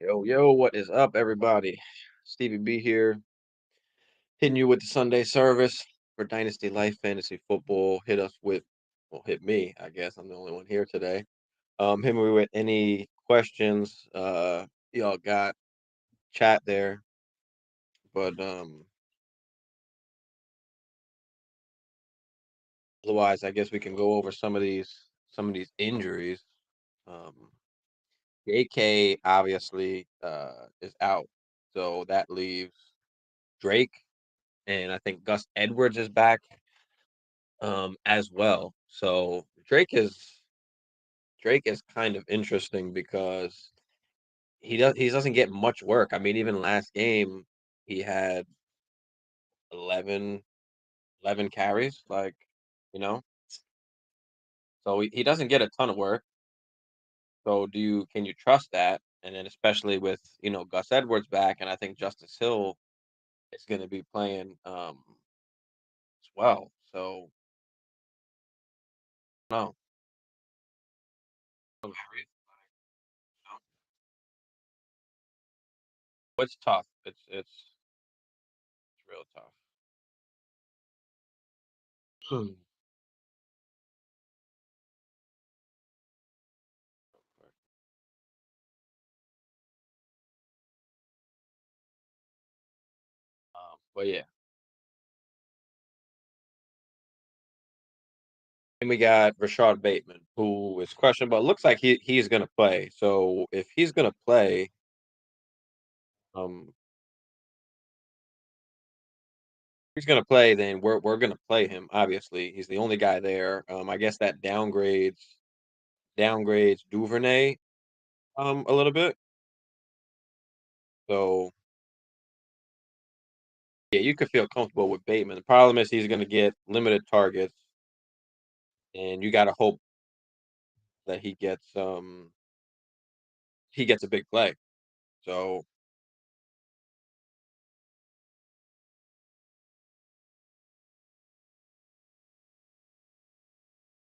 Yo, yo, what is up, everybody? Stevie B here, hitting you with the Sunday service for Dynasty Life Fantasy Football. Hit me, I guess. I'm the only one here today. Hit me with any questions y'all got, chat there. But otherwise, I guess we can go over some of these injuries. Um, AK obviously is out, so that leaves Drake, and I think Gus Edwards is back as well. So Drake is kind of interesting because he doesn't get much work. I mean, even last game he had 11 11 carries, like, you know. So he doesn't get a ton of work. So can you trust that? And then especially with, Gus Edwards back, and I think Justice Hill is going to be playing as well. So no. It's tough. It's real tough. Hmm. But yeah. And we got Rashad Bateman, who is questionable. It looks like he's going to play. So if he's going to play, um, then we're going to play him. Obviously, he's the only guy there. I guess that downgrades Duvernay a little bit. So yeah, you could feel comfortable with Bateman. The problem is he's going to get limited targets, and you got to hope that he gets a big play. So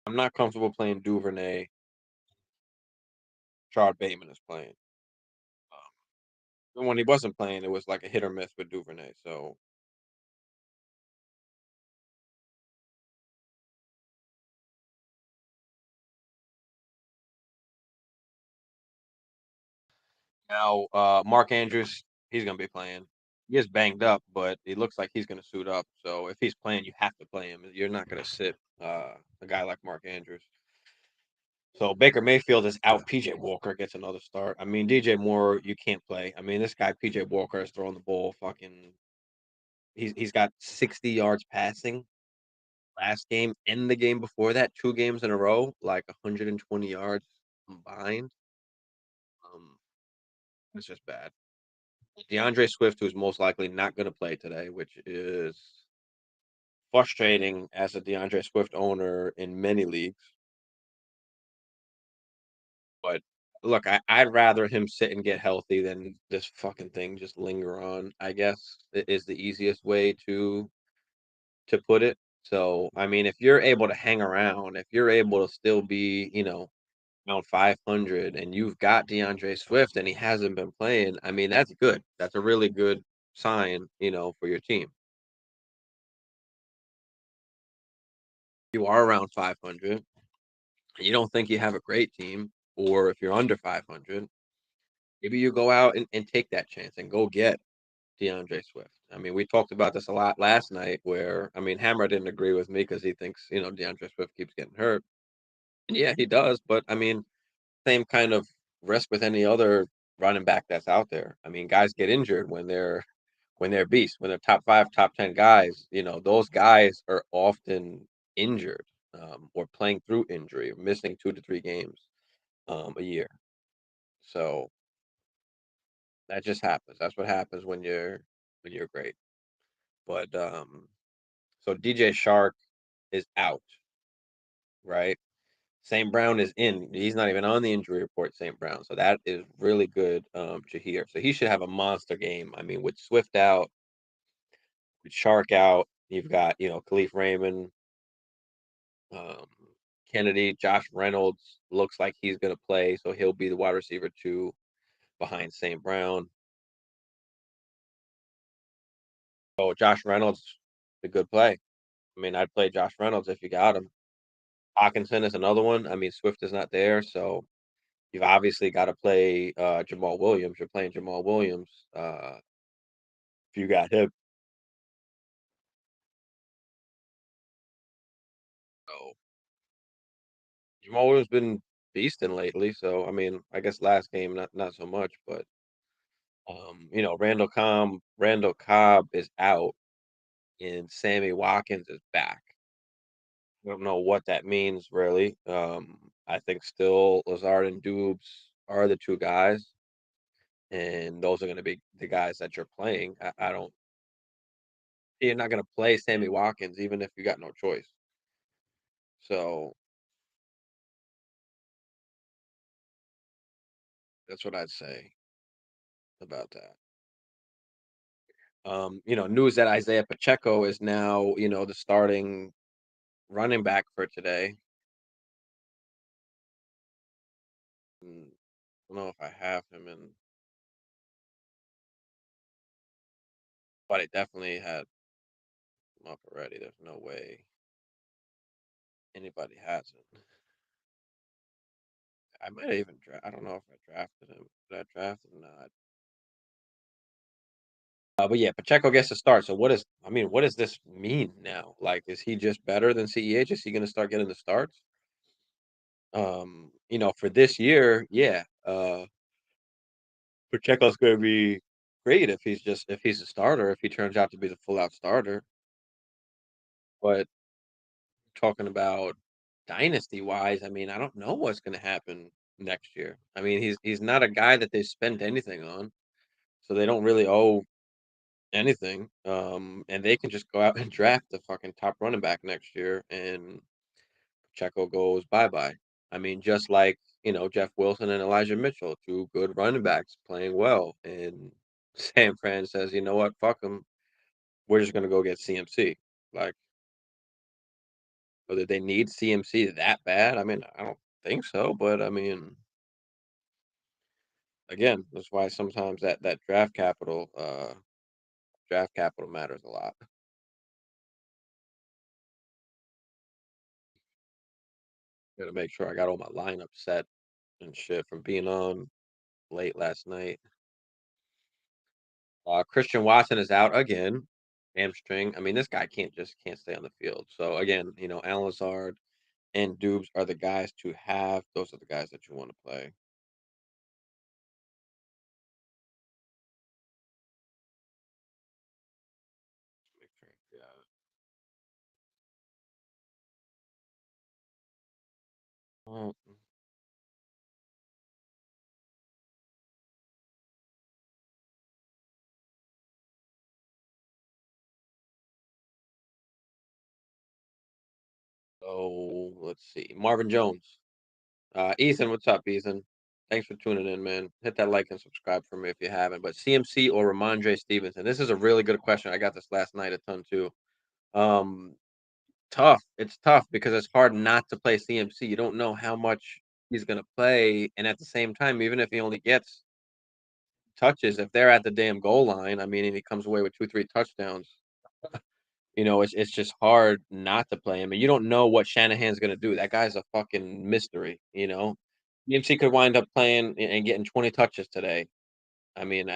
I'm not comfortable playing Duvernay. Rashad Bateman is playing. And when he wasn't playing, it was like a hit or miss with Duvernay. So now, Mark Andrews, he's gonna be playing. He is banged up, but it looks like he's gonna suit up. So if he's playing, you have to play him. You're not gonna sit a guy like Mark Andrews. So Baker Mayfield is out. PJ Walker gets another start. I mean, DJ Moore, you can't play. I mean, this guy PJ Walker is throwing the ball. Fucking, he's got 60 yards passing last game and the game before that, 2 games in a row, like 120 yards combined. Um, it's just bad. DeAndre Swift, who's most likely not going to play today, which is frustrating as a DeAndre Swift owner in many leagues. But look, I'd rather him sit and get healthy than this fucking thing just linger on. I guess it is the easiest way to put it. So, I mean, if you're able to hang around, if you're able to still be, around 500 and you've got DeAndre Swift and he hasn't been playing, I mean, that's good. That's a really good sign, for your team. You are around 500, you don't think you have a great team, or if you're under 500, maybe you go out and take that chance and go get DeAndre Swift. I mean, we talked about this a lot last night where, I mean, Hammer didn't agree with me because he thinks, DeAndre Swift keeps getting hurt. And yeah, he does. But I mean, same kind of risk with any other running back that's out there. I mean, guys get injured when they're beasts, when they're top five, top 10 guys, those guys are often injured or playing through injury, missing 2 to 3 games a year. So that just happens. That's what happens when you're great. But so DJ Shark is out, right? St. Brown is in. He's not even on the injury report, St. Brown. So that is really good to hear. So he should have a monster game. I mean, with Swift out, with Shark out, you've got, Khalif Raymond, um, Kennedy, Josh Reynolds looks like he's going to play, so he'll be the wide receiver too. behind St. Brown. Oh, Josh Reynolds, a good play. I mean, I'd play Josh Reynolds if you got him. Hawkinson is another one. I mean, Swift is not there, so you've obviously got to play Jamal Williams. You're playing Jamal Williams if you got him. So Jamal Williams been beasting lately. So I mean, I guess last game not so much, but Randall Cobb is out and Sammy Watkins is back. I don't know what that means really. I think still Lazard and Dubes are the two guys, and those are going to be the guys that you're playing. I don't. You're not going to play Sammy Watkins even if you got no choice. So that's what I'd say about that. News that Isaiah Pacheco is now, the starting running back for today. Mm, I don't know if I have him in, but I definitely had him up already. There's no way anybody has him. I might have even I don't know if I drafted him. Did I draft him? Not. But yeah, Pacheco gets to start. So what does this mean now? Like, is he just better than CEH? Is he going to start getting the starts? For this year, yeah. Pacheco's going to be great if he's a starter. If he turns out to be the full out starter. But talking about dynasty wise, I mean, I don't know what's going to happen next year. I mean, he's not a guy that they spent anything on, so they don't really owe anything. And they can just go out and draft the fucking top running back next year, and Pacheco goes bye bye. I mean, just like Jeff Wilson and Elijah Mitchell, two good running backs playing well, and San Fran says, you know what, fuck them. We're just gonna go get CMC. Like, whether they need CMC that bad, I mean, I don't think so, but I mean, again, that's why sometimes that draft capital matters a lot. Gotta make sure I got all my lineup set and shit from being on late last night. Christian Watson is out again, hamstring. I mean, this guy can't stay on the field. So again, Alan Lazard and Dubes are the guys to have. Those are the guys that you want to play. Make sure I got it. Oh, so let's see. Marvin Jones. Ethan, what's up, Ethan? Thanks for tuning in, man. Hit that like and subscribe for me if you haven't. But CMC or Ramondre Stevenson? This is a really good question. I got this last night a ton too. Um, Tough. It's tough because it's hard not to play CMC. You don't know how much he's gonna play, and at the same time, even if he only gets touches, if they're at the damn goal line, I mean, and he comes away with 2, 3 touchdowns, it's just hard not to play him, and you don't know what Shanahan's gonna do. That guy's a fucking mystery. CMC could wind up playing and getting 20 touches today. I mean,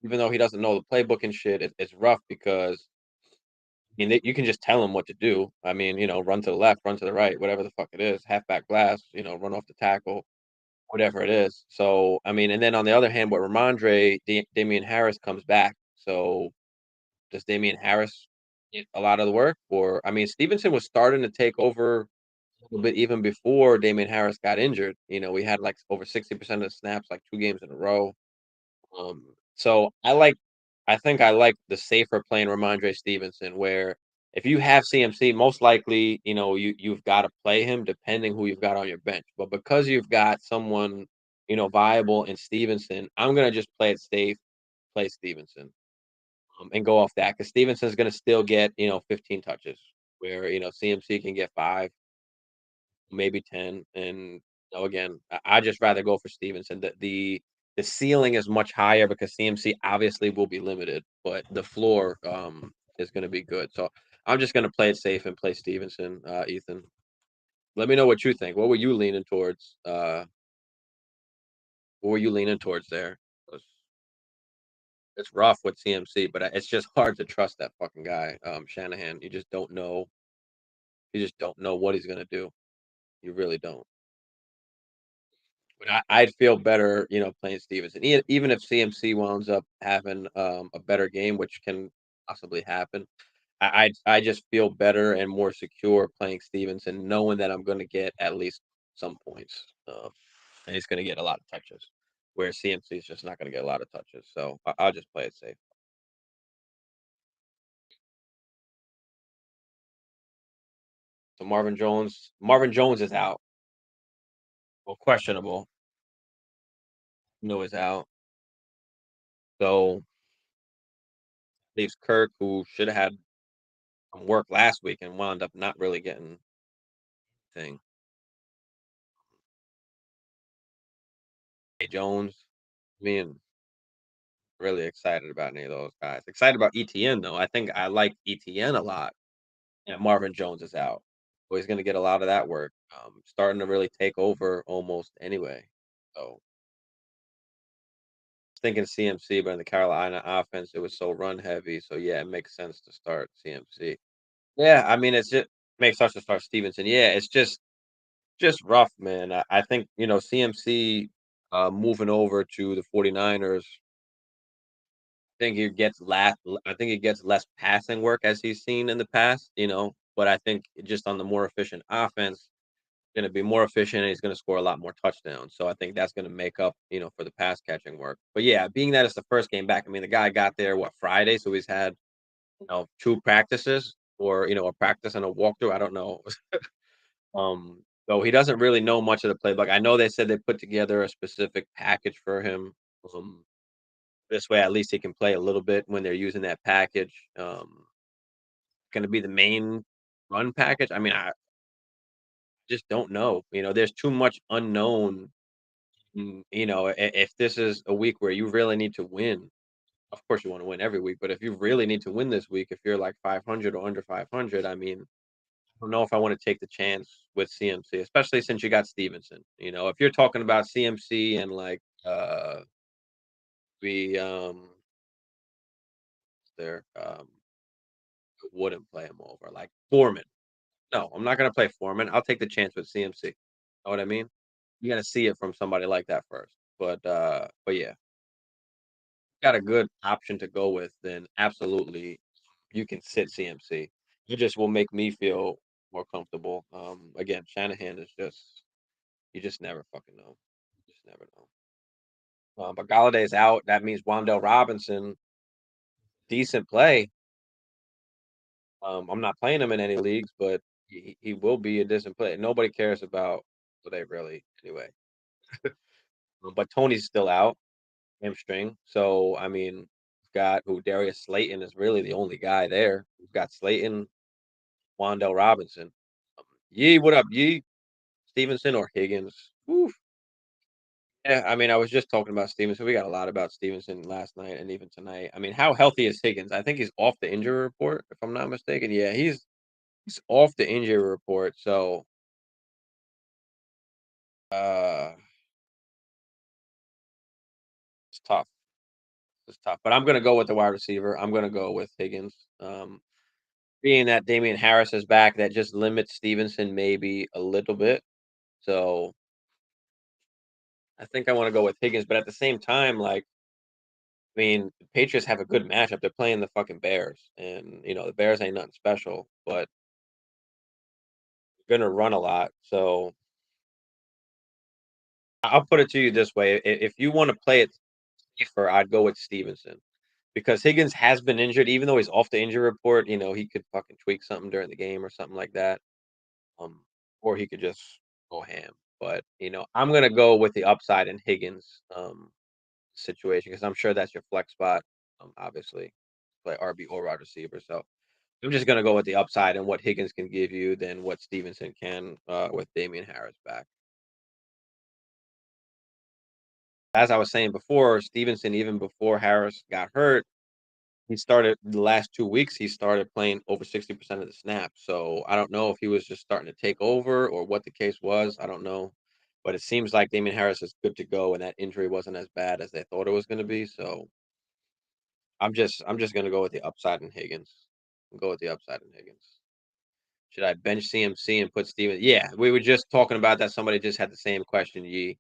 even though he doesn't know the playbook and shit, it's rough because you can just tell him what to do. I mean, run to the left, run to the right, whatever the fuck it is, halfback blast, run off the tackle, whatever it is. So, I mean, and then on the other hand, with Ramondre, Damian Harris comes back. So, does Damian Harris get a lot of the work? Or, I mean, Stevenson was starting to take over a little bit even before Damian Harris got injured. We had like over 60% of the snaps, like 2 games in a row. So I think I like the safer playing Ramondre Stevenson, where if you have CMC, most likely, you've got to play him depending who you've got on your bench. But because you've got someone, viable in Stevenson, I'm gonna just play it safe, play Stevenson, and go off that because Stevenson's gonna still get, 15 touches, where CMC can get 5, maybe 10, and again, I just rather go for Stevenson. The the ceiling is much higher because CMC obviously will be limited, but the floor is going to be good. So I'm just going to play it safe and play Stevenson, Ethan. Let me know what you think. What were you leaning towards? What were you leaning towards there? 'Cause it's rough with CMC, but it's just hard to trust that fucking guy, Shanahan. You just don't know. You just don't know what he's going to do. You really don't. But I'd feel better, playing Stevenson. Even if CMC winds up having a better game, which can possibly happen, I just feel better and more secure playing Stevenson, knowing that I'm going to get at least some points, and he's going to get a lot of touches, where CMC is just not going to get a lot of touches. So I'll just play it safe. So Marvin Jones is out. Well, questionable. No, is out. So leaves Kirk, who should have had some work last week and wound up not really getting thing. Hey, Jones, being really excited about any of those guys. Excited about ETN though. I think I like ETN a lot. And Marvin Jones is out. So he's gonna get a lot of that work. Starting to really take over almost anyway. So thinking CMC, but in the Carolina offense, it was so run heavy. So yeah, it makes sense to start CMC. Yeah, I mean it's just makes sense to start Stevenson. Yeah, it's just rough, man. I think, CMC moving over to the 49ers. I think he gets less passing work as he's seen in the past, but I think just on the more efficient offense, gonna be more efficient and he's gonna score a lot more touchdowns. So I think that's gonna make up, for the pass catching work. But yeah, being that it's the first game back, I mean the guy got there Friday, so he's had, two practices or, a practice and a walkthrough. I don't know. So he doesn't really know much of the playbook. I know they said they put together a specific package for him. Um, this way, at least he can play a little bit when they're using that package. Going to be the main run package. I mean, I just don't know. There's too much unknown. If this is a week where you really need to win, of course you want to win every week. But if you really need to win this week, if you're like 500 or under 500, I mean, don't know if I want to take the chance with CMC, especially since you got Stevenson. If you're talking about CMC and like we there wouldn't play him over like Foreman. No, I'm not gonna play Foreman. I'll take the chance with CMC. Know what I mean? You gotta see it from somebody like that first. But yeah, got a good option to go with, then absolutely you can sit CMC. You just will make me feel more comfortable. Again, Shanahan is just you just never fucking know. You just never know. But Galladay's out. That means Wandell Robinson, decent play. I'm not playing him in any leagues, but he will be a decent play. Nobody cares about today really anyway. But Tony's still out, hamstring. So I mean, we've got who Darius Slayton is really the only guy there. We've got Slayton, Wandell Robinson. Yee, what up, Yee? Stevenson or Higgins? Oof. Yeah, I mean, I was just talking about Stevenson. We got a lot about Stevenson last night and even tonight. I mean, how healthy is Higgins? I think he's off the injury report, if I'm not mistaken. Yeah, he's off the injury report. So uh it's tough. It's tough. But I'm gonna go with the wide receiver. I'm gonna go with Higgins. Being that Damian Harris is back, that just limits Stevenson maybe a little bit. So I think I want to go with Higgins, but at the same time, like I mean, the Patriots have a good matchup. They're playing the fucking Bears, and the Bears ain't nothing special, but they're gonna run a lot. So I'll put it to you this way: if you want to play it safer, I'd go with Stevenson because Higgins has been injured. Even though he's off the injury report, he could fucking tweak something during the game or something like that. Um, or he could just go ham. But I'm gonna go with the upside in Higgins situation because I'm sure that's your flex spot. Obviously, play RB or wide receiver. So I'm just gonna go with the upside and what Higgins can give you than what Stevenson can with Damian Harris back. As I was saying before, Stevenson, even before Harris got hurt, he started the last 2 weeks, he started playing over 60% of the snaps, so I don't know if he was just starting to take over or what the case was, I don't know, but it seems like Damien Harris is good to go, and that injury wasn't as bad as they thought it was gonna be, so I'm just gonna go with the upside in Higgins. Go with the upside in Higgins. Should I bench CMC and put Steven? Yeah, we were just talking about that. Somebody just had the same question, Yee.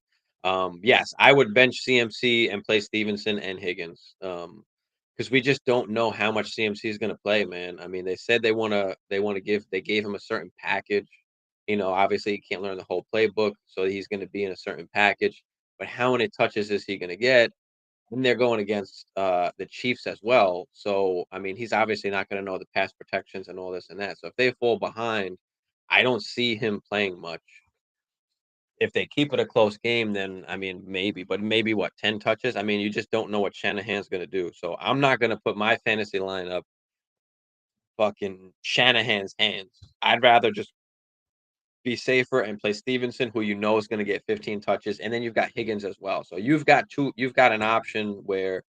Yes, I would bench CMC and play Stevenson and Higgins. Because we just don't know how much CMC is going to play, man. I mean, they said they want to give they gave him a certain package. Obviously he can't learn the whole playbook, so he's going to be in a certain package. But how many touches is he going to get? And they're going against, the Chiefs as well, so, I mean, he's obviously not gonna know the pass protections and all this and that, so if they fall behind, I don't see him playing much. If they keep it a close game, then, I mean, maybe, but maybe what, 10 touches? I mean, you just don't know what Shanahan's gonna do, so I'm not gonna put my fantasy lineup fucking Shanahan's hands. I'd rather just be safer and play Stevenson, who you know is gonna get 15 touches, and then you've got Higgins as well, so you've got an option where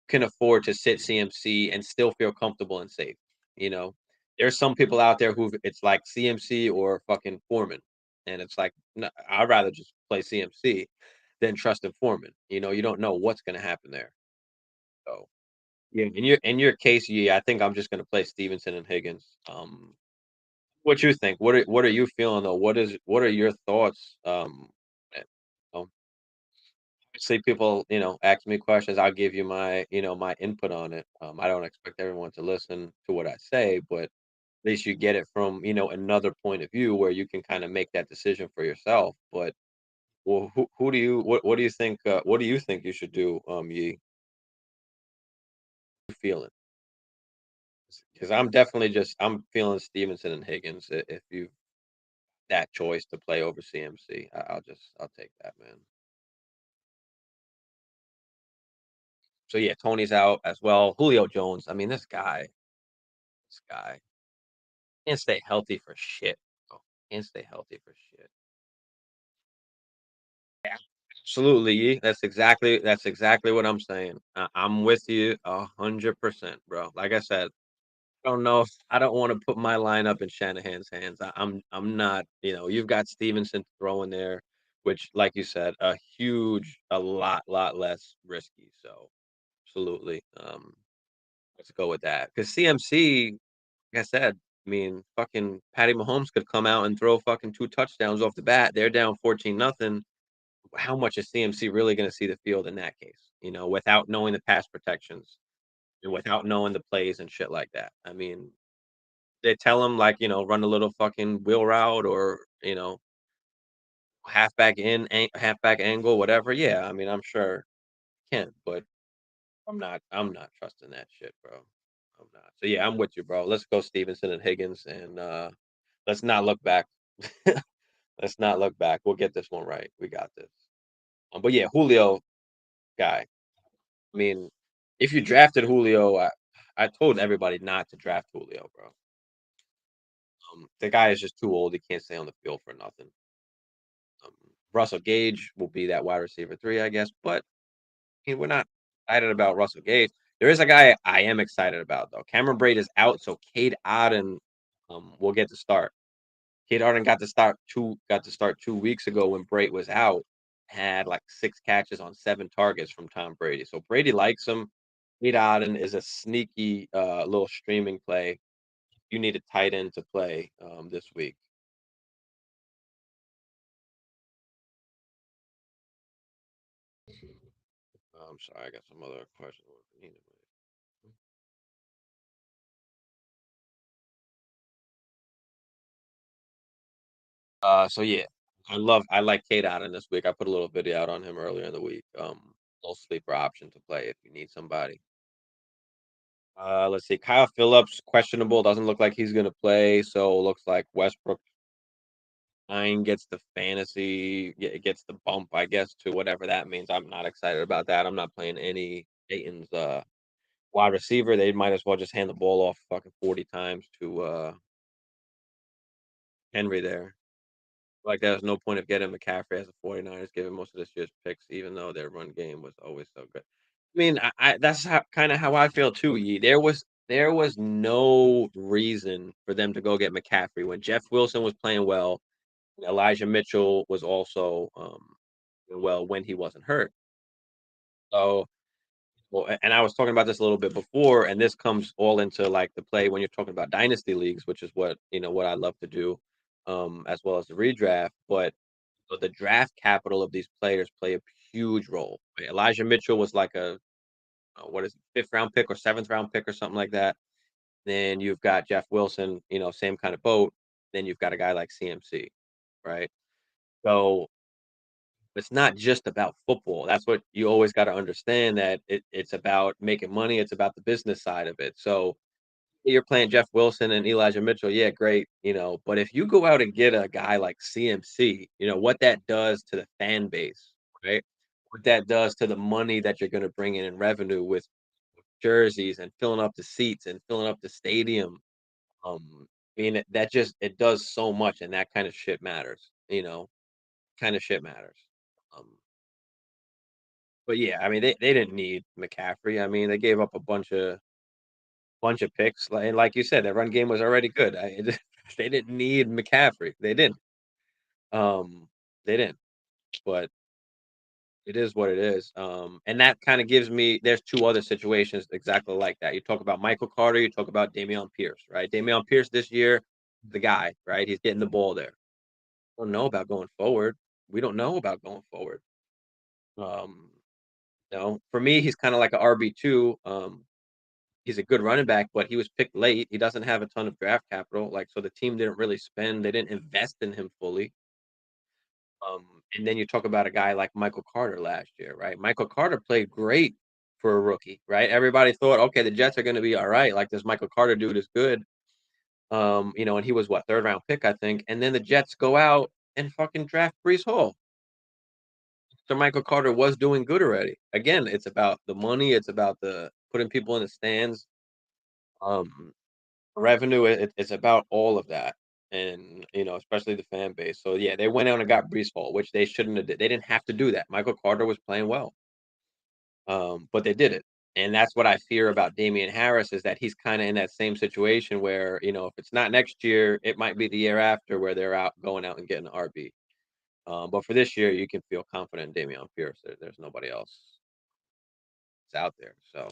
can afford to sit CMC and still feel comfortable and safe, you know? There's some people out there who it's like CMC or fucking Foreman, and it's like, no, I'd rather just play CMC than trust in Foreman, you don't know what's gonna happen there, so, yeah, in your case, yeah, I think I'm just gonna play Stevenson and Higgins, what you think? What are you feeling, though? What are your thoughts, eh, um obviously people, ask me questions, I'll give you my input on it. I don't expect everyone to listen to what I say, but at least you get it from, another point of view where you can kind of make that decision for yourself. But well, who do you what do you think what do you think you should do, Yi? You feeling? Because I'm feeling Stevenson and Higgins if you that choice to play over CMC. I'll take that, man. So yeah, Tony's out as well. Julio Jones. I mean, this guy can't stay healthy for shit, bro. Can't stay healthy for shit. Yeah. Absolutely, that's exactly what I'm saying. I'm with you 100%, bro. Like I said, I don't know if I don't wanna put my lineup in Shanahan's hands. I'm not, you've got Stevenson throwing there, which, like you said, a lot less risky, so absolutely, let's go with that. Because CMC, like I said, I mean, fucking Patty Mahomes could come out and throw fucking 2 touchdowns off the bat. They're down 14 nothing. How much is CMC really gonna see the field in that case, without knowing the pass protections and without knowing the plays and shit like that? I mean, they tell him, like, run a little fucking wheel route or, halfback angle, whatever. Yeah, I mean, I'm sure he can, but I'm not trusting that shit, bro. I'm not. So, yeah, I'm with you, bro. Let's go Stevenson and Higgins, and, let's not look back. Let's not look back. We'll get this one right. We got this. But yeah, Julio guy. I mean, if you drafted Julio, I told everybody not to draft Julio, bro. The guy is just too old. He can't stay on the field for nothing. Um, Russell Gage will be that wide receiver three, I guess. But we're not excited about Russell Gage. There is a guy I am excited about though. Cameron Braid is out, so Cade Otton will get to start. Kid Arden got to start 2 weeks ago when Brate was out, had, like, 6 catches on 7 targets from Tom Brady, so Brady likes him. Kid Arden is a sneaky, little streaming play. You need a tight end to play, this week. I'm sorry, I got some other questions. So yeah, I like Kate Allen this week. I put a little video out on him earlier in the week. Little sleeper option to play if you need somebody. Let's see. Kyle Phillips questionable. Doesn't look like he's gonna play. So looks like Westbrook 9 gets the fantasy. It gets the bump, I guess, to whatever that means. I'm not excited about that. I'm not playing any Dayton's wide receiver. They might as well just hand the ball off fucking 40 times to Henry there. Like, there's no point of getting McCaffrey as a 49ers given most of this year's picks, even though their run game was always so good. I mean, I that's how kinda how I feel too, Yi. There was no reason for them to go get McCaffrey when Jeff Wilson was playing well. Elijah Mitchell was also, doing well when he wasn't hurt. So, well, and I was talking about this a little bit before, and this comes all into, like, the play when you're talking about dynasty leagues, which is what I love to do, as well as the redraft, but the draft capital of these players play a huge role. Elijah Mitchell was like what is it, 5th round pick or 7th round pick or something like that. Then you've got Jeff Wilson, same kind of boat. Then you've got a guy like CMC, right? So it's not just about football. That's what you always got to understand that it's about making money. It's about the business side of it. So you're playing Jeff Wilson and Elijah Mitchell, yeah, great. But if you go out and get a guy like CMC, what that does to the fan base, right? What that does to the money that you're going to bring in revenue with jerseys and filling up the seats and filling up the stadium. I mean, that just it does so much, and that kind of shit matters. Kind of shit matters. Um, but yeah, I mean, they didn't need McCaffrey. I mean, they gave up a bunch of picks, and like you said, their run game was already good. They didn't need McCaffrey. They didn't. Um, they didn't. But it is what it is. And that kind of gives me. There's two other situations exactly like that. You talk about Michael Carter. You talk about Dameon Pierce, right? Dameon Pierce this year, the guy, right? He's getting the ball there. Don't know about going forward. We don't know about going forward. Um, for me, he's kind of like a RB2. He's a good running back, but he was picked late. He doesn't have a ton of draft capital, like, so the team didn't really spend they didn't invest in him fully. And then you talk about a guy like Michael Carter last year, right? Michael Carter played great for a rookie, right? Everybody thought, okay, the Jets are going to be all right. Like this Michael Carter dude is good. And he was what 3rd round pick, I think. And then the Jets go out and fucking draft Brees Hall. So Michael Carter was doing good already. Again, it's about the money. It's about the putting people in the stands. Um, Revenue, it's about all of that, and, especially the fan base. So, yeah, they went out and got Breece Hall, which they shouldn't have did. They didn't have to do that. Michael Carter was playing well, but they did it, and that's what I fear about Damian Harris is that he's kinda in that same situation where, if it's not next year, it might be the year after where they're going out and getting an RB. But for this year, you can feel confident in Dameon Pierce. There's nobody else that's out there, so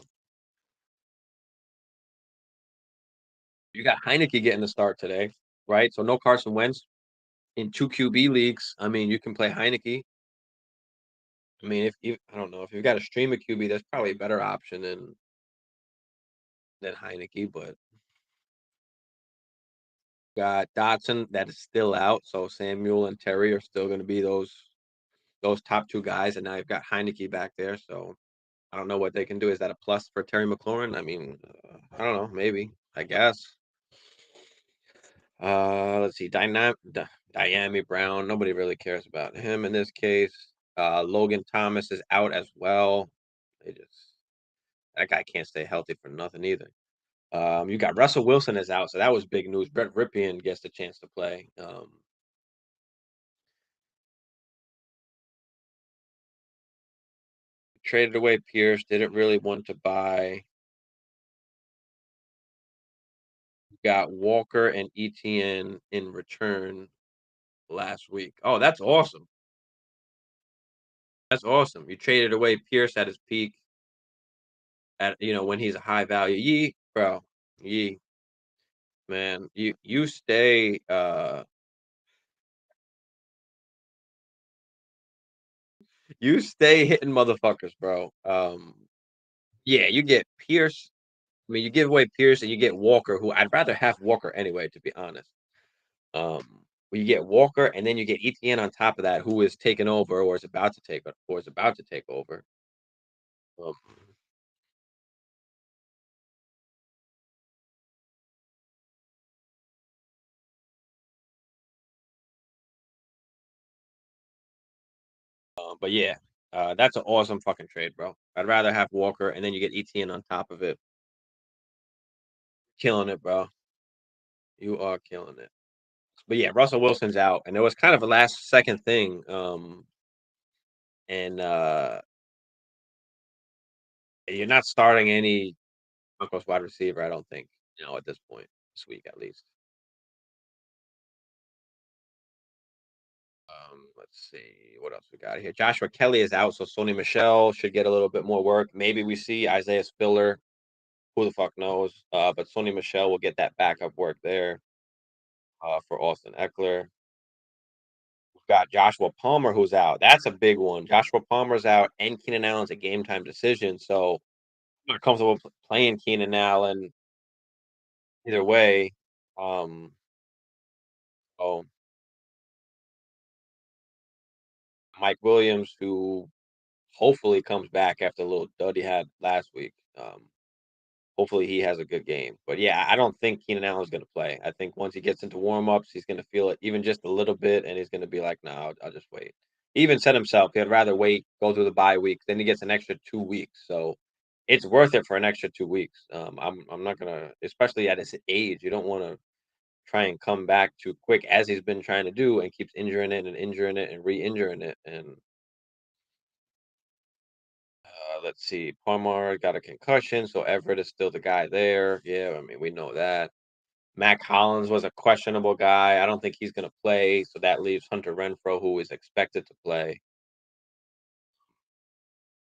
you got Heineke getting the start today, right? So no Carson Wentz. In 2 QB leagues, I mean, you can play Heineke. I mean, if you I don't know, if you've got a stream of QB, that's probably a better option than Heineke, but got Dotson that is still out, so Samuel and Terry are still gonna be those top 2 guys, and now you've got Heineke back there, so I don't know what they can do. Is that a plus for Terry McLaurin? I mean, I don't know, maybe, I guess. Let's see, Diami Brown, nobody really cares about him in this case. Logan Thomas is out as well. They just That guy can't stay healthy for nothing either. You got Russell Wilson is out, so that was big news. Brett Ripien gets the chance to play. Traded away Pierce, didn't really want to buy. Got Walker and ETN in return last week. Oh, that's awesome. That's awesome. You traded away Pierce at his peak at when he's a high value. Yee, bro. Yee, man. You stay you stay hitting motherfuckers, bro. Yeah, you get Pierce. I mean, you give away Pierce and you get Walker, who I'd rather have Walker anyway, to be honest. Well, you get Walker and then you get ETN on top of that, who is taking over or is about to take over. Um, but yeah, that's an awesome fucking trade, bro. I'd rather have Walker and then you get ETN on top of it. Killing it, bro. You are killing it. But yeah, Russell Wilson's out, and it was kind of a last second thing. And you're not starting any Broncos wide receiver, I don't think. At this point this week at least. Let's see what else we got here. Joshua Kelly is out, so Sony Michelle should get a little bit more work. Maybe we see Isaiah Spiller. Who the fuck knows? But Sony Michelle will get that backup work there for Austin Eckler. We've got Joshua Palmer who's out. That's a big one. Joshua Palmer's out, and Keenan Allen's a game time decision. So I'm not comfortable playing Keenan Allen either way. Um, oh, Mike Williams, who hopefully comes back after a little dud he had last week. Hopefully he has a good game. But yeah, I don't think Keenan Allen's going to play. I think once he gets into warmups, he's going to feel it even just a little bit, and he's going to be like, "No, I'll just wait." He even said himself he'd rather wait, go through the bye week, then he gets an extra 2 weeks. So it's worth it for an extra 2 weeks. I'm not gonna, especially at his age, you don't want to try and come back too quick as he's been trying to do and keeps injuring it and re-injuring it. And let's see, Palmer got a concussion, so Everett is still the guy there. Yeah, I mean we know that. Mac Hollins was a questionable guy. I don't think he's going to play, so that leaves Hunter Renfro, who is expected to play.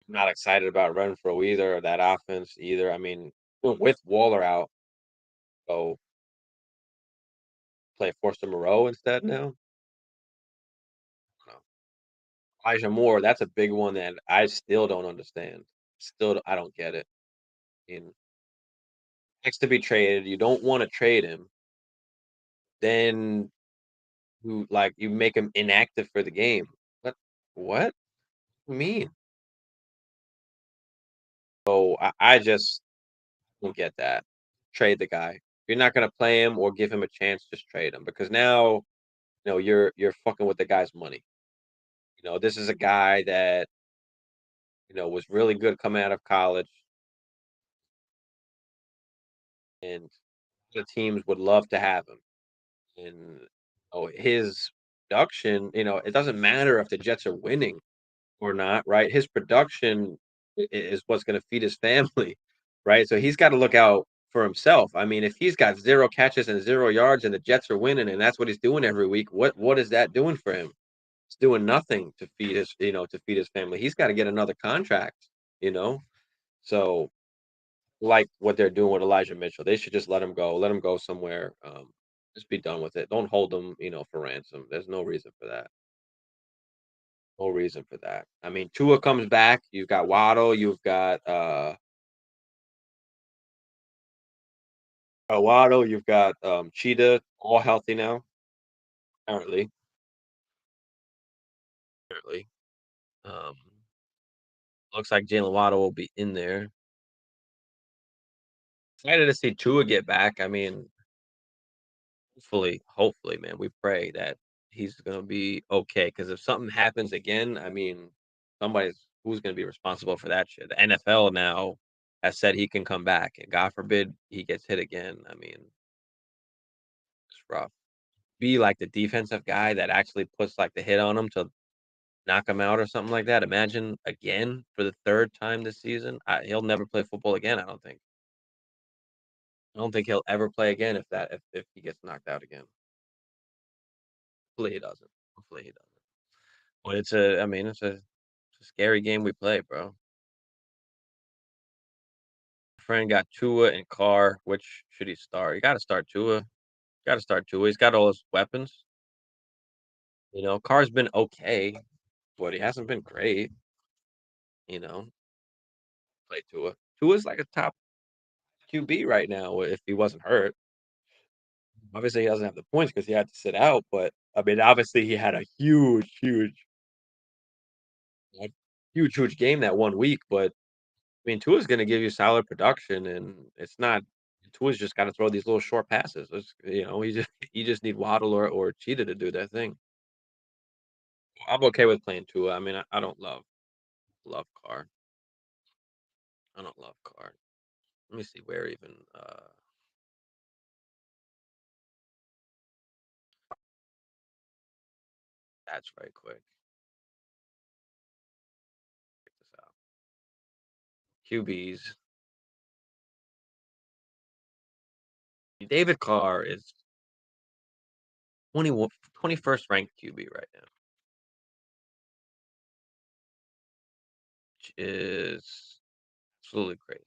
I'm not excited about Renfro either, or that offense either. I mean, with Waller out, so play Forster Moreau instead now. No. Elijah Moore, that's a big one that I still don't understand. I don't get it. I mean, next to be traded, you don't want to trade him, then you make him inactive for the game. What? What? Do you mean? So I just don't get that. Trade the guy. If you're not gonna play him or give him a chance, just trade him because now, you're fucking with the guy's money. This is a guy that, was really good coming out of college, and the teams would love to have him. And his production, it doesn't matter if the Jets are winning or not, right? His production is what's going to feed his family, right? So he's got to look out for himself. I mean, if he's got 0 catches and 0 yards, and the Jets are winning, and that's what he's doing every week, what is that doing for him? It's doing nothing to feed his family. He's got to get another contract, you know. So like what they're doing with Elijah Mitchell, they should just let him go. Let him go somewhere. Just be done with it. Don't hold him, for ransom. There's no reason for that. No reason for that. I mean, Tua comes back. You've got Waddle. You've got Waddle. You've got Cheetah, all healthy now. Apparently, apparently. Um, looks like Jalen Waddle will be in there. Excited to see Tua get back. I mean, hopefully, man, we pray that he's gonna be okay. Because if something happens again, I mean, who's gonna be responsible for that shit? The NFL now has said he can come back, and God forbid he gets hit again. I mean, it's rough. Be like the defensive guy that actually puts like the hit on him to knock him out or something like that. Imagine again for the third time this season. He'll never play football again. I don't think. I don't think he'll ever play again if he gets knocked out again. Hopefully he doesn't. Hopefully he doesn't. But I mean, it's a scary game we play, bro. Friend got Tua and Carr. Which should he start? You got to start Tua. Got to start Tua. He's got all his weapons. Carr's been okay, but he hasn't been great. You know, play Tua. Tua's like a top QB right now if he wasn't hurt. Obviously, he doesn't have the points because he had to sit out. But I mean, obviously, he had a a huge game that 1 week. But I mean, Tua's gonna give you solid production, and it's not Tua's just gotta throw these little short passes. You just need Waddle or Cheetah to do their thing. I'm okay with playing Tua. I mean, I don't love Carr. I don't love Carr. Let me see where even stats right quick. Check this out. QBs. David Carr is 21 21st ranked QB right now, which is absolutely crazy.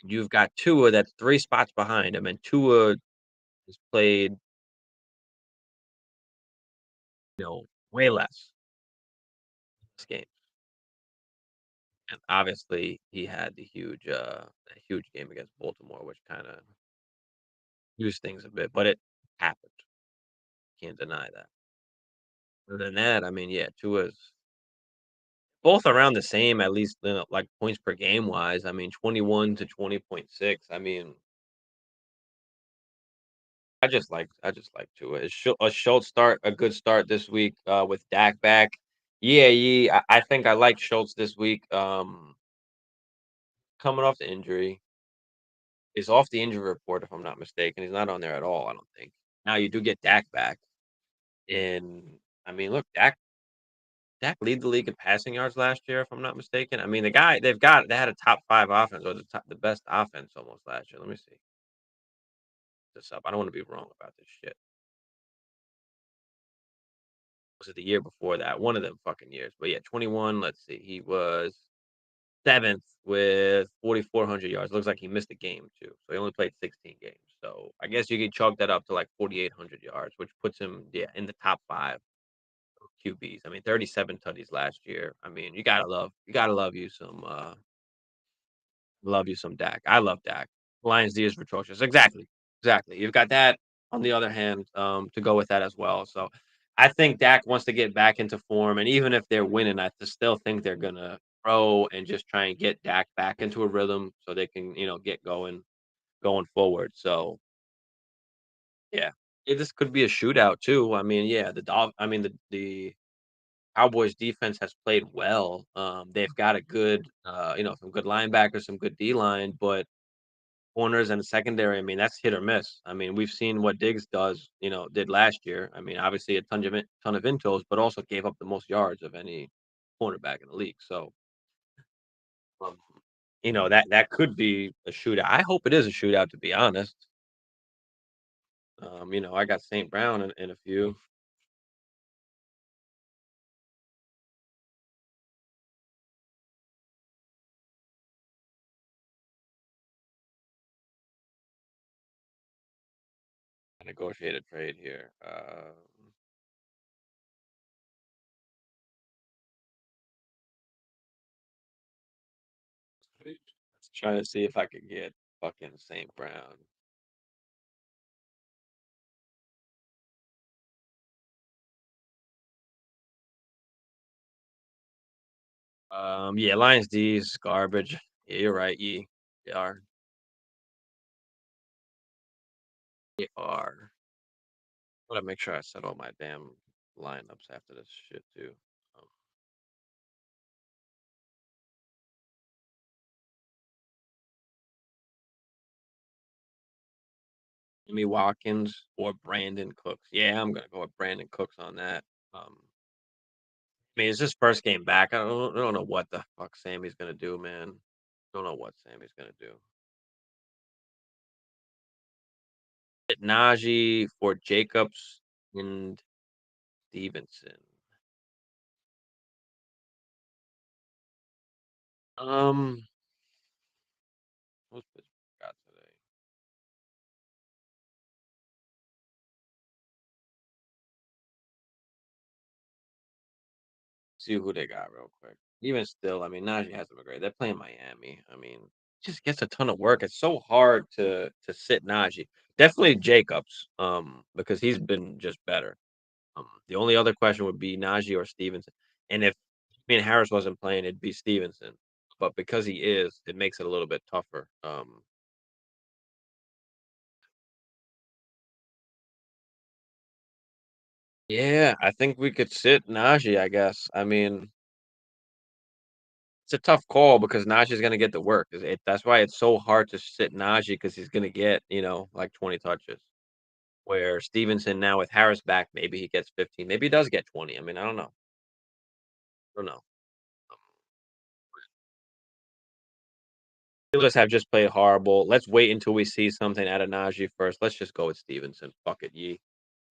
You've got Tua that's 3 spots behind him, and Tua has played, way less this game. And obviously, he had a huge game against Baltimore, which kinda used things a bit, but it happened. Can't deny that. Other than that, I mean, yeah, Tua's both around the same, at least, like, points per game wise. I mean, 21 to 20.6. I mean, I just like Tua. Is Schultz start a good start this week, with Dak back? Yeah, I think I like Schultz this week, coming off the injury. He's off the injury report, if I'm not mistaken. He's not on there at all, I don't think. Now you do get Dak back, and, I mean, look, Dak lead the league in passing yards last year, if I'm not mistaken. I mean, the guy they had a top 5 offense or the best offense almost last year. Let me see this up. I don't wanna be wrong about this shit. Was it the year before that? One of them fucking years. But yeah, 21, let's see. He was 7th with 4,400 yards. Looks like he missed a game too. So he only played 16 games. So I guess you could chalk that up to like 4,800 yards, which puts him, yeah, in the top 5 QBs. I mean, 37 tutties last year. I mean, you gotta love you some Dak. I love Dak. Lions D is atrocious. Exactly. Exactly. You've got that on the other hand, to go with that as well. So I think Dak wants to get back into form. And even if they're winning, I still think they're gonna throw and just try and get Dak back into a rhythm so they can, get going forward. So yeah. This could be a shootout too. I mean, yeah, the Cowboys defense has played well. They've got a good, some good linebackers, some good D line, but corners and the secondary, I mean, that's hit or miss. I mean, we've seen what Diggs did last year. I mean, obviously a ton of intos, but also gave up the most yards of any cornerback in the league. So, um, that could be a shootout. I hope it is a shootout, to be honest. I got St. Brown in a few. I negotiate a trade here. Trying to see if I could get fucking St. Brown. Yeah, Lions D's garbage. Yeah, you're right. They are. They are. Gotta make sure I set all my damn lineups after this shit too. Um, Jimmy Watkins or Brandon Cooks. Yeah, I'm gonna go with Brandon Cooks on that. I mean, it's his first game back. I don't know what the fuck Sammy's gonna do, man. Don't know what Sammy's gonna do. Najee for Jacobs and Stevenson. Um, who's Pittsburgh got today? See who they got real quick. Even still, I mean, Najee hasn't been great. They're playing Miami. I mean, just gets a ton of work. It's so hard to sit Najee. Definitely Jacobs, because he's been just better. The only other question would be Najee or Stevenson. And if Harris wasn't playing, it'd be Stevenson. But because he is, it makes it a little bit tougher. Yeah, I think we could sit Najee, I guess. I mean, it's a tough call because Najee's gonna get the work. That's why it's so hard to sit Najee because he's gonna get, like 20 touches. Where Stevenson now with Harris back, maybe he gets 15, maybe he does get 20. I mean, I don't know. I don't know. Steelers have just played horrible. Let's wait until we see something out of Najee first. Let's just go with Stevenson. Fuck it, Yee.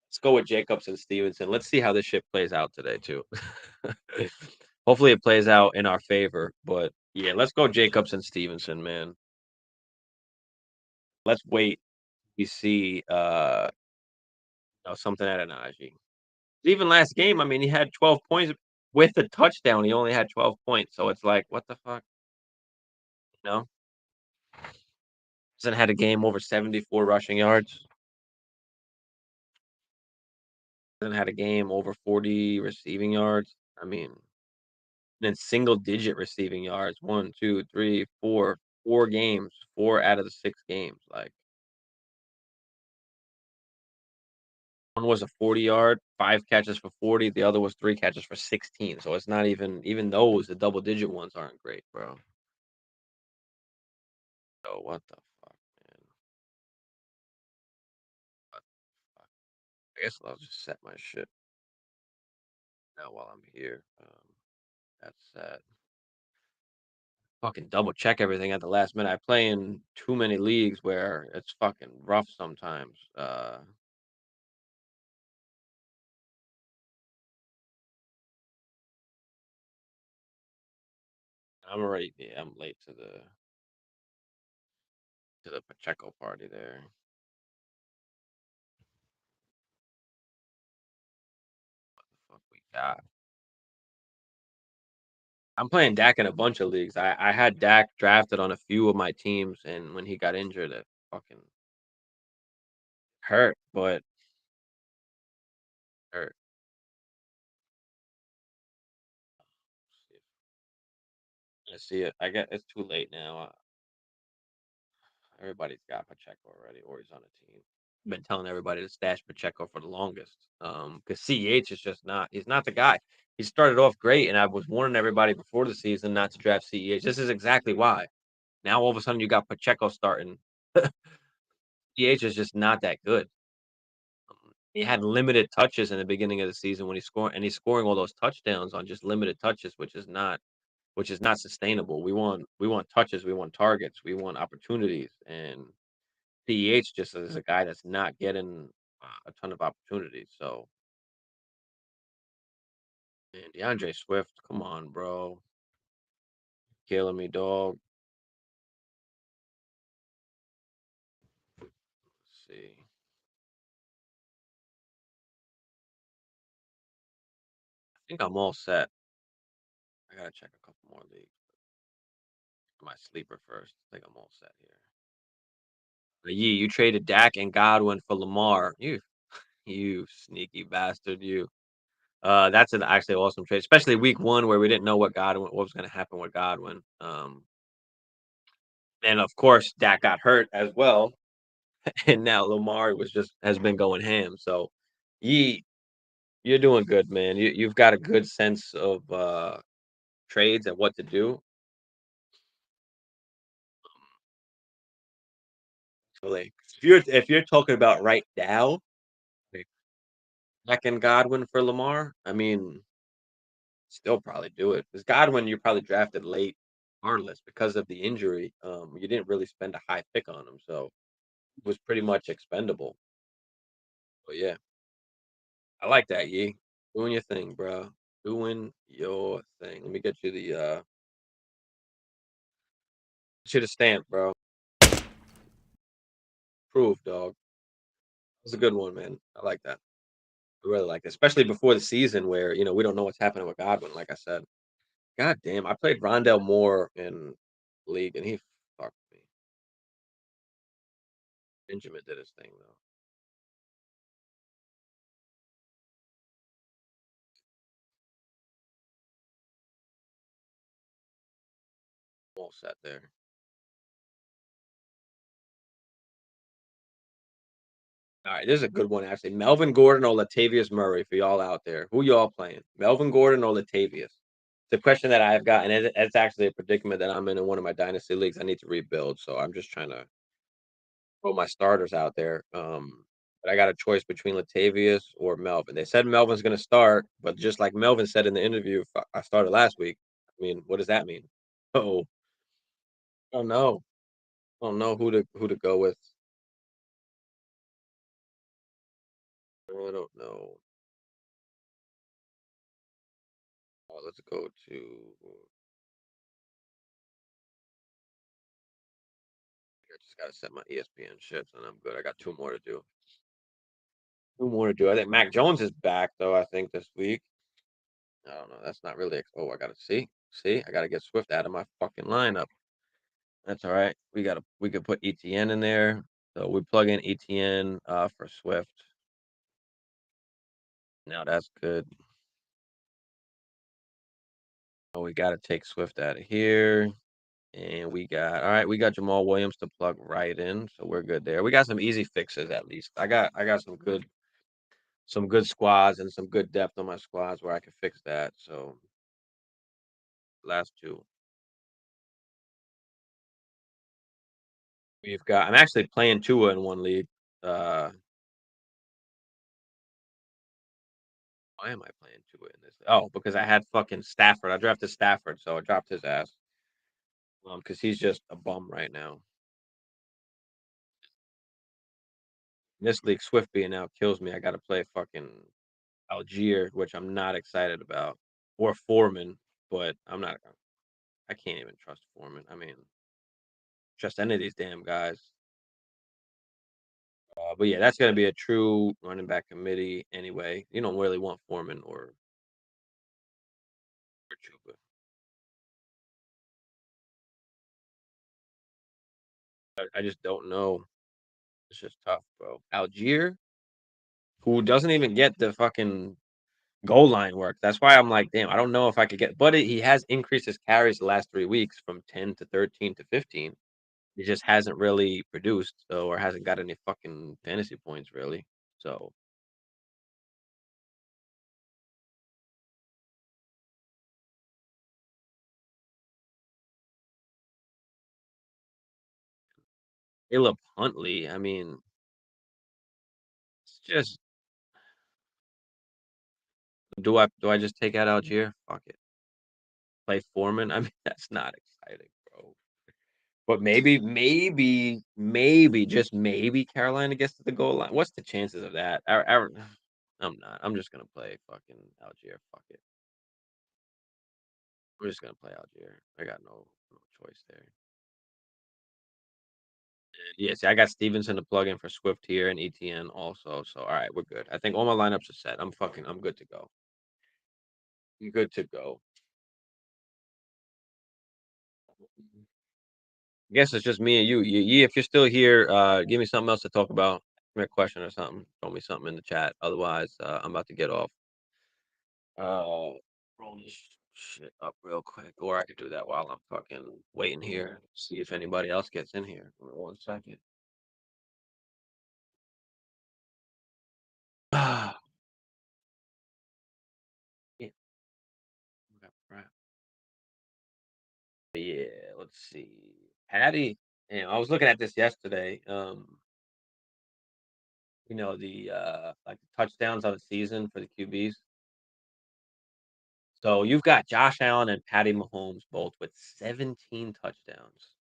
Let's go with Jacobs and Stevenson. Let's see how this shit plays out today too. Hopefully it plays out in our favor. But yeah, let's go Jacobs and Stevenson, man. Let's wait. We see something out of Najee. Even last game, I mean, he had 12 points with a touchdown. He only had 12 points. So it's like, what the fuck? You know? Hasn't had a game over 74 rushing yards. Hasn't had a game over 40 receiving yards. I mean, in single digit receiving yards. One, two, three, four, 4 games, 4 out of the 6 games. Like one was a 40-yard, 5 catches for 40. The other was 3 catches for 16. So it's not even those, the double digit ones aren't great, bro. So what the fuck, man? What the fuck? I guess I'll just set my shit now while I'm here. That's that. Fucking double check everything at the last minute. I play in too many leagues where it's fucking rough sometimes. I'm late to the Pacheco party there. Fuck we got. I'm playing Dak in a bunch of leagues. I had Dak drafted on a few of my teams, and when he got injured, it fucking hurt, but hurt. I see it. I get it's too late now. Everybody's got Pacheco already, or he's on a team. Been telling everybody to stash Pacheco for the longest. Because CEH is just not. He's not the guy. He started off great, and I was warning everybody before the season not to draft CEH. This is exactly why. Now all of a sudden you got Pacheco starting. CEH is just not that good. He had limited touches in the beginning of the season when he's scoring all those touchdowns on just limited touches, which is not sustainable. We want touches, we want targets, we want opportunities, and CEH just is a guy that's not getting a ton of opportunities. So, man, DeAndre Swift, come on, bro, killing me, dog. Let's see, I think I'm all set. I gotta check a couple more leagues. My sleeper first. I think I'm all set here. But yeah, you traded Dak and Godwin for Lamar. You sneaky bastard, you. That's an actually awesome trade, especially week 1 where we didn't know what was gonna happen with Godwin. And of course, Dak got hurt as well, and now Lamar has been going ham. So, ye you're doing good, man. You've got a good sense of trades and what to do. So, like, if you're talking about right now, like Dak and Godwin for Lamar, I mean, still probably do it. Because Godwin, you probably drafted late regardless because of the injury. You didn't really spend a high pick on him, so it was pretty much expendable. But yeah, I like that, Yee. Doing your thing, bro. Doing your thing. Let me get you the stamp, bro. Proof, dog. That's a good one, man. I like that. I really like it, especially before the season where we don't know what's happening with Godwin. Like I said, God damn, I played Rondell Moore in league, and he fucked me. Benjamin did his thing though. All set there. All right, this is a good one actually. Melvin Gordon or Latavius Murray for y'all out there. Who y'all playing? Melvin Gordon or Latavius? It's a question that I've got, and it's actually a predicament that I'm in one of my dynasty leagues. I need to rebuild, so I'm just trying to throw my starters out there. But I got a choice between Latavius or Melvin. They said Melvin's gonna start, but just like Melvin said in the interview I started last week, I mean, what does that mean? Oh, I don't know. I don't know who to go with. I don't know. Let's go to. I just gotta set my ESPN shifts, and I'm good. I got two more to do. Two more to do. I think Mac Jones is back though. I think this week. I don't know. That's not really. Oh, I gotta see. See, I gotta get Swift out of my fucking lineup. That's all right. We could put ETN in there. So we plug in ETN for Swift. Now that's good. Oh, we gotta take Swift out of here. And we got all right, we got Jamal Williams to plug right in, so we're good there. We got some easy fixes at least. I got some good squads and some good depth on my squads where I can fix that. So last two. I'm actually playing Tua in one league. Uh why am I playing Tua in this? Oh, because I had fucking Stafford. I drafted Stafford, so I dropped his ass. Because he's just a bum right now. This league Swift being out kills me. I gotta play fucking Algier, which I'm not excited about. Or Foreman, but I can't even trust Foreman. I mean, trust any of these damn guys. But yeah, that's gonna be a true running back committee anyway. You don't really want Foreman or Chuba. I just don't know. It's just tough, bro. Algier, who doesn't even get the fucking goal line work. That's why I'm like, damn, I don't know if I could get. But he has increased his carries the last 3 weeks from 10 to 13 to 15. He just hasn't really produced, so or hasn't got any fucking fantasy points really. So Caleb Huntley, I mean, it's just do I just take out Algier? Fuck it. Play Foreman. I mean, that's not exciting, bro. But maybe, just maybe Carolina gets to the goal line. What's the chances of that? I'm not. I'm just gonna play fucking Algier. Fuck it. I'm just gonna play Algier. I got no choice there. Yeah, see, I got Stevenson to plug in for Swift here and ETN also. So all right, we're good. I think all my lineups are set. I'm good to go. I'm good to go. I guess it's just me and you. Yeah, if you're still here, give me something else to talk about. Give me a question or something. Throw me something in the chat. Otherwise, I'm about to get off. Roll this shit up real quick, or I could do that while I'm fucking waiting here. See if anybody else gets in here. Give me 1 second. Ah, yeah, crap. Yeah, let's see. Patty, I was looking at this yesterday. The like the touchdowns of the season for the QBs. So you've got Josh Allen and Patty Mahomes both with 17 touchdowns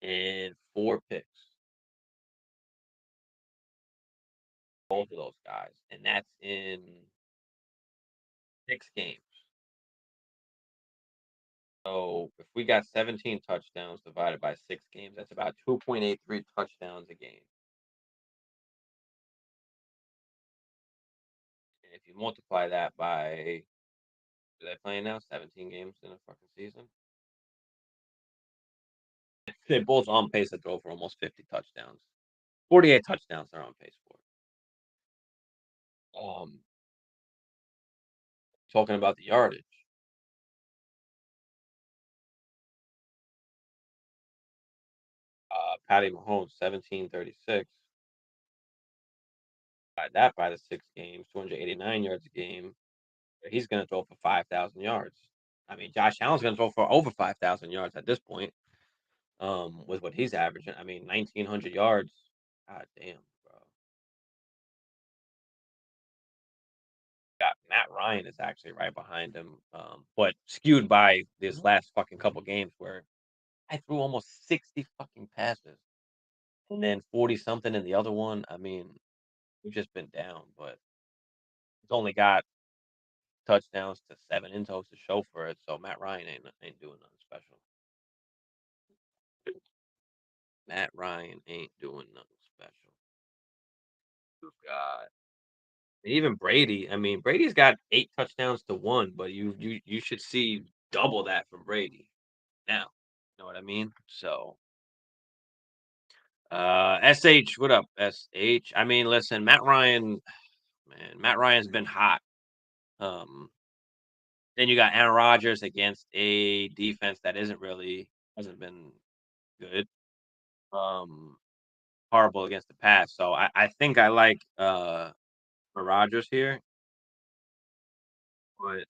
and 4 picks, both of those guys, and that's in 6 games. So if we got 17 touchdowns divided by 6 games, that's about 2.83 touchdowns a game. And if you multiply that by, are they playing now? 17 games in a fucking season? They're both on pace to throw for almost 50 touchdowns. 48 touchdowns they're on pace for. Um, Talking about the yardage. Patty Mahomes, 1736. That by the 6 games, 289 yards a game. He's going to throw for 5,000 yards. I mean, Josh Allen's going to throw for over 5,000 yards at this point. With what he's averaging. I mean, 1,900 yards. God damn, bro. Matt Ryan is actually right behind him, but skewed by these last fucking couple games where I threw almost 60 fucking passes and then 40 something in the other one. I mean, we've just been down, but he's only got touchdowns to 7 intos to show for it. So Matt Ryan ain't doing nothing special. Matt Ryan ain't doing nothing special. Oh, God. And even Brady, I mean, Brady's got 8 touchdowns to 1, but you should see double that from Brady now. You know what I mean? So, SH, what up, SH? I mean, listen, Matt Ryan, man, Matt Ryan's been hot. Um, then you got Aaron Rodgers against a defense that hasn't been good. Um, horrible against the pass. So I think I like Rodgers here, but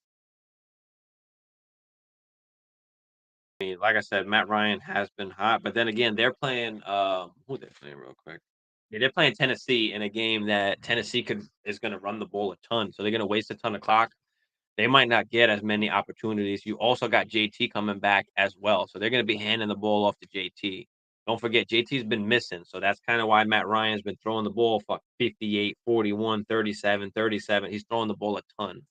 I mean, like I said, Matt Ryan has been hot, but then again, they're playing who they playing real quick. Yeah, they're playing Tennessee in a game that Tennessee is going to run the ball a ton, so they're going to waste a ton of clock. They might not get as many opportunities. You also got JT coming back as well, so they're going to be handing the ball off to JT. Don't forget, JT's been missing, so that's kind of why Matt Ryan's been throwing the ball for 58, 41, 37, 37. He's throwing the ball a ton.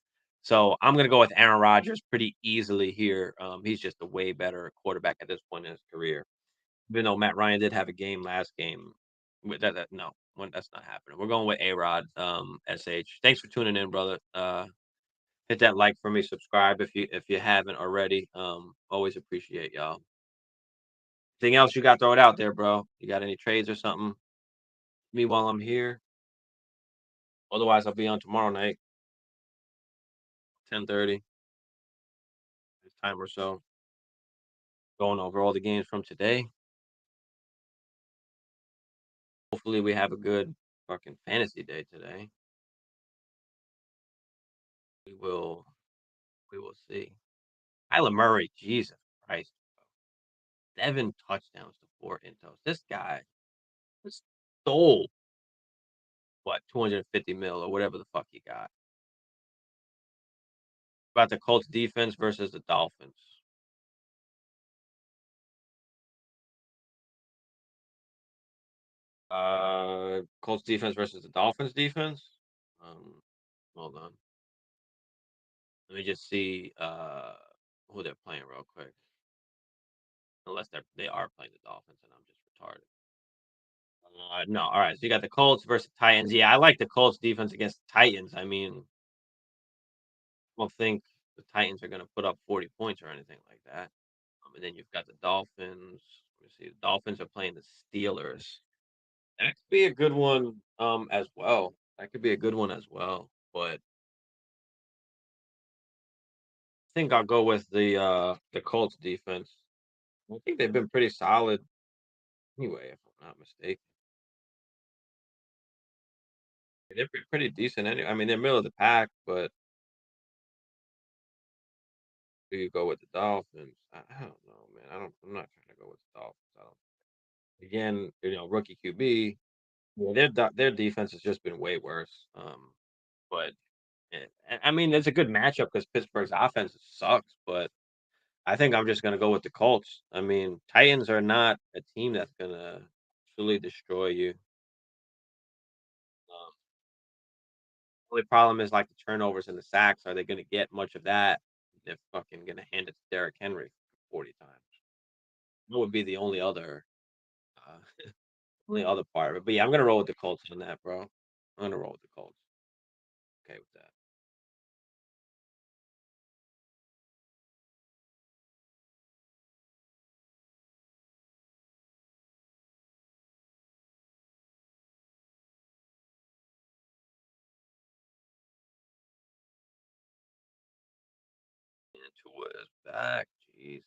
So I'm going to go with Aaron Rodgers pretty easily here. He's just a way better quarterback at this point in his career. Even though Matt Ryan did have a game last game, no, that's not happening. We're going with A Rod, SH. Thanks for tuning in, brother. Hit that like for me, subscribe if you haven't already. Always appreciate y'all. Anything else you got, throw it out there, bro. You got any trades or something? Me while I'm here. Otherwise, I'll be on tomorrow night, 10:30 time or so, going over all the games from today. Hopefully, we have a good fucking fantasy day today. We will. We will see. Kyler Murray, Jesus Christ, 7 touchdowns to 4 intos. This guy stole what 250 mil or whatever the fuck he got. About the Colts defense versus the Dolphins. Colts defense versus the Dolphins defense. Um, hold on. Let me just see who they're playing real quick. Unless they are playing the Dolphins and I'm just retarded. No, all right. So you got the Colts versus Titans. Yeah, I like the Colts defense against the Titans. I mean, I don't think the Titans are going to put up 40 points or anything like that. And then you've got the Dolphins. Let me see. The Dolphins are playing the Steelers. That could be a good one as well. That could be a good one as well. But I think I'll go with the Colts defense. I think they've been pretty solid anyway, if I'm not mistaken. They're pretty decent anyway. I mean, they're middle of the pack, but do you go with the Dolphins? I don't know, man. I'm not trying to go with the Dolphins. I don't. Again, rookie QB. Yeah, their defense has just been way worse. But I mean, it's a good matchup because Pittsburgh's offense sucks. But I think I'm just gonna go with the Colts. I mean, Titans are not a team that's gonna truly destroy you. Um, only problem is like the turnovers and the sacks. Are they gonna get much of that? They're fucking gonna hand it to Derrick Henry 40 times. That would be the uh, only other part of it. But yeah, I'm gonna roll with the Colts on that, bro. I'm gonna roll with the Colts. Okay with that. And Tua is back. Jesus.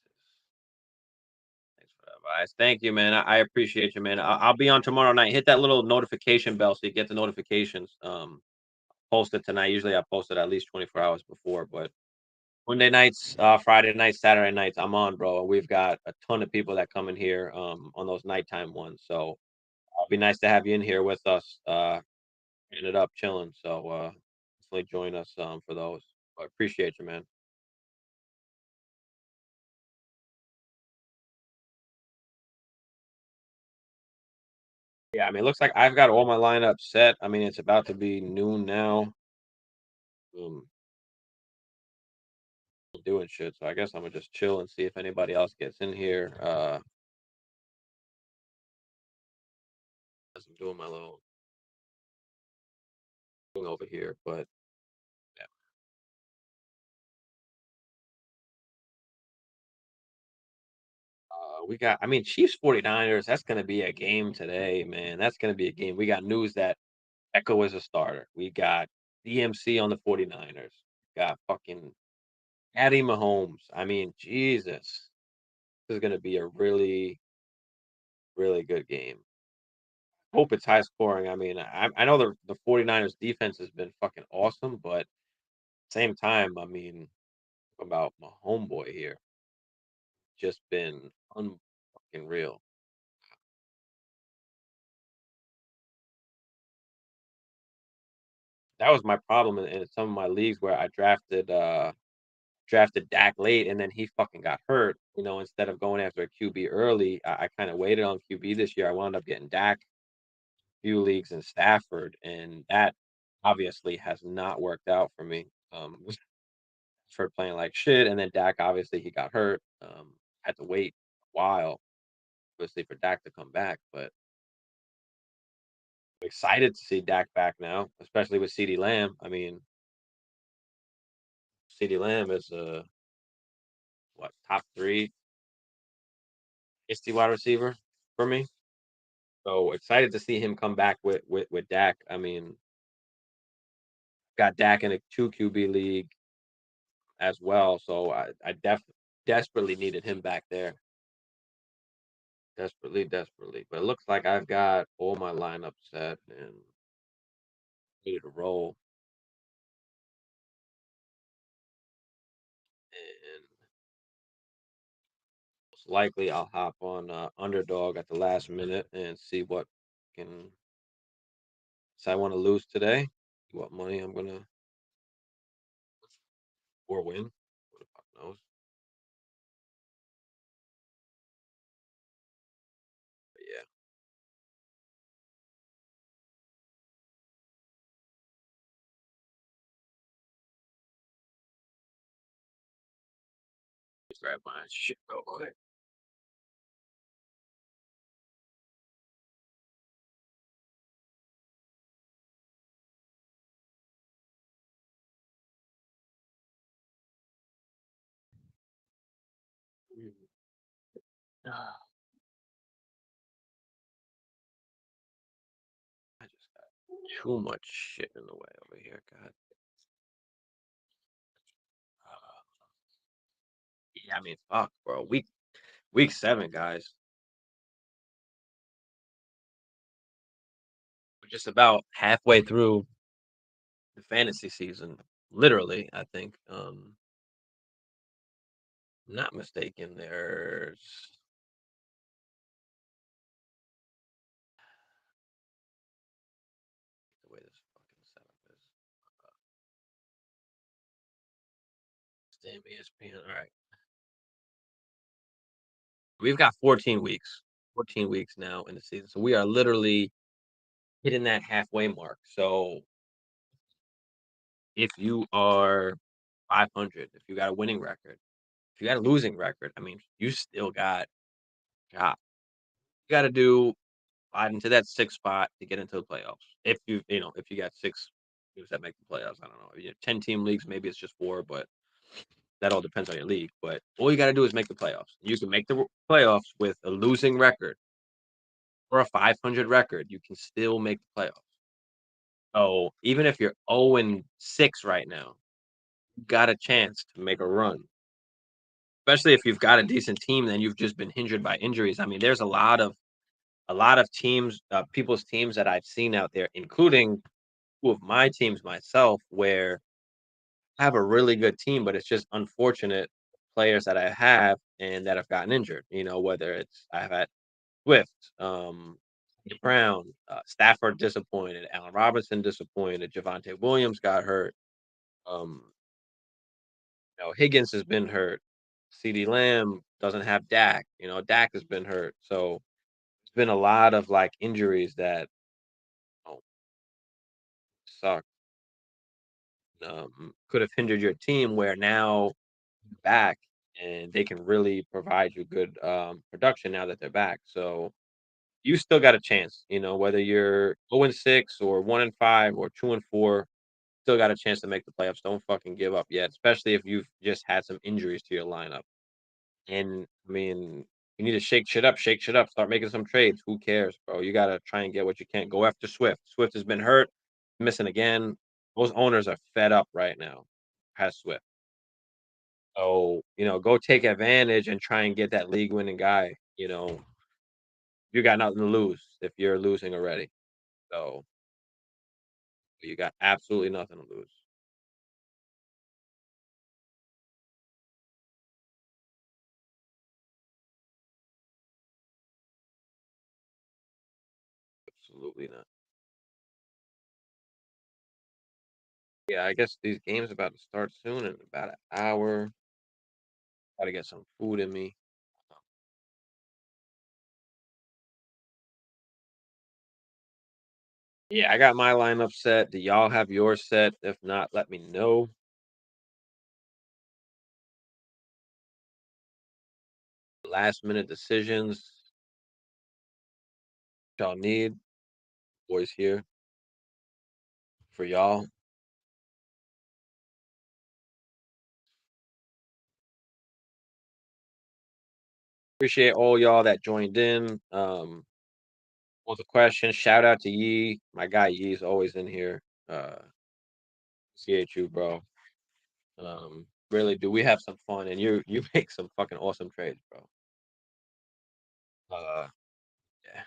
Thanks for that advice. Thank you, man. I appreciate you, man. I'll be on tomorrow night. Hit that little notification bell so you get the notifications. Post it tonight. Usually I post it at least 24 hours before, but Monday nights, Friday nights, Saturday nights, I'm on, bro. We've got a ton of people that come in here on those nighttime ones. So it'll be nice to have you in here with us, getting it up, chilling. So definitely join us for those. I appreciate you, man. Yeah, I mean, it looks like I've got all my lineups set. I mean, it's about to be noon now. Um, doing shit, so I guess I'm gonna just chill and see if anybody else gets in here. As I'm doing my little thing over here, but yeah. We got, I mean, Chiefs 49ers. That's gonna be a game today, man. That's gonna be a game. We got news that Echo is a starter. We got DMC on the 49ers. Got fucking Patty Mahomes. I mean, Jesus. This is gonna be a really, really good game. Hope it's high scoring. I mean, I know the 49ers defense has been fucking awesome, but same time, I mean, about my homeboy here, just been unfucking real. That was my problem in some of my leagues where I drafted Dak late and then he fucking got hurt. Instead of going after a QB early, I kind of waited on QB this year. I wound up getting Dak few leagues in Stafford, and that obviously has not worked out for me. For playing like shit, and then Dak obviously he got hurt. Had to wait a while, obviously, for Dak to come back. But I'm excited to see Dak back now, especially with CeeDee Lamb. I mean, CeeDee Lamb is a what top three wide receiver for me. So excited to see him come back with Dak. I mean, got Dak in a two QB league as well, so I desperately needed him back there. Desperately, desperately. But it looks like I've got all my lineups set and ready to roll. And most likely I'll hop on underdog at the last minute and see what can say I want to lose today, what money I'm gonna or win. What the fuck knows? But yeah, just grab my shit real quick. Ah, I just got too much shit in the way over here. God. Yeah, I mean, fuck, bro. Week 7, guys. We're just about halfway through the fantasy season. Literally, I think. Not mistaken, there's the way this fucking setup is. Damn ESPN. All right, we've got 14 weeks. 14 weeks now in the season, so we are literally hitting that halfway mark. So if you are 500, if you got a winning record, if you got a losing record, I mean, you still got job. You got to do fight into that sixth spot to get into the playoffs. If you got six teams that make the playoffs, I don't know. 10 team leagues, maybe it's just four, but that all depends on your league. But all you got to do is make the playoffs. You can make the playoffs with a losing record or a 500 record. You can still make the playoffs. So even if you're 0-6 right now, you got a chance to make a run. Especially if you've got a decent team, then you've just been hindered by injuries. I mean, there's a lot of teams, people's teams that I've seen out there, including two of my teams myself, where I have a really good team, but it's just unfortunate players that I have and that have gotten injured. Whether it's I've had Swift, Brown, Stafford disappointed, Allen Robinson disappointed, Javonte Williams got hurt. Um, Higgins has been hurt. CeeDee Lamb doesn't have Dak. Dak has been hurt. So it's been a lot of like injuries that oh, suck. Could have hindered your team where now back and they can really provide you good production now that they're back. So you still got a chance, whether you're 0-6 or 1-5 or 2-4, still got a chance to make the playoffs. Don't fucking give up yet, especially if you've just had some injuries to your lineup. And I mean, you need to shake shit up, start making some trades. Who cares, bro? You gotta try and get what you can. Go after Swift. Swift has been hurt, missing again. Those owners are fed up right now. Has Swift. So, go take advantage and try and get that league winning guy. You got nothing to lose if you're losing already. So you got absolutely nothing to lose. Absolutely not. Yeah, I guess these games about to start soon in about an hour. Gotta get some food in me. Yeah, I got my lineup set. Do y'all have yours set? If not, let me know. Last minute decisions y'all need. Boys here for y'all. Appreciate all y'all that joined in. All the questions. Shout out to Yee. My guy Yee is always in here. Appreciate you, bro. Really do. We have some fun, and you make some fucking awesome trades, bro. Uh, yeah.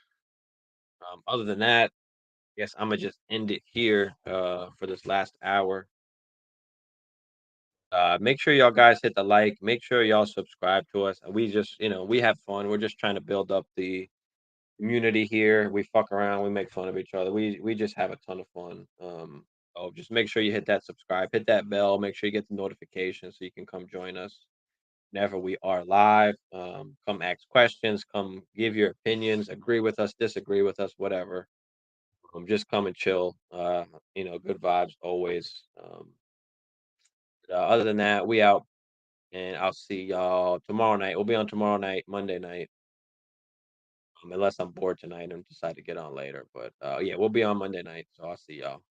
Other than that, I guess I'm gonna just end it here. For this last hour. Make sure y'all guys hit the like. Make sure y'all subscribe to us. We just, we have fun. We're just trying to build up the community here. We fuck around. We make fun of each other. We just have a ton of fun. Just make sure you hit that subscribe, hit that bell. Make sure you get the notification so you can come join us whenever we are live. Come ask questions. Come give your opinions. Agree with us, disagree with us, whatever. Just come and chill. Good vibes always. Other than that, we out. And I'll see y'all tomorrow night. We'll be on tomorrow night, Monday night, unless I'm bored tonight and decide to get on later. But yeah, we'll be on Monday night. So I'll see y'all.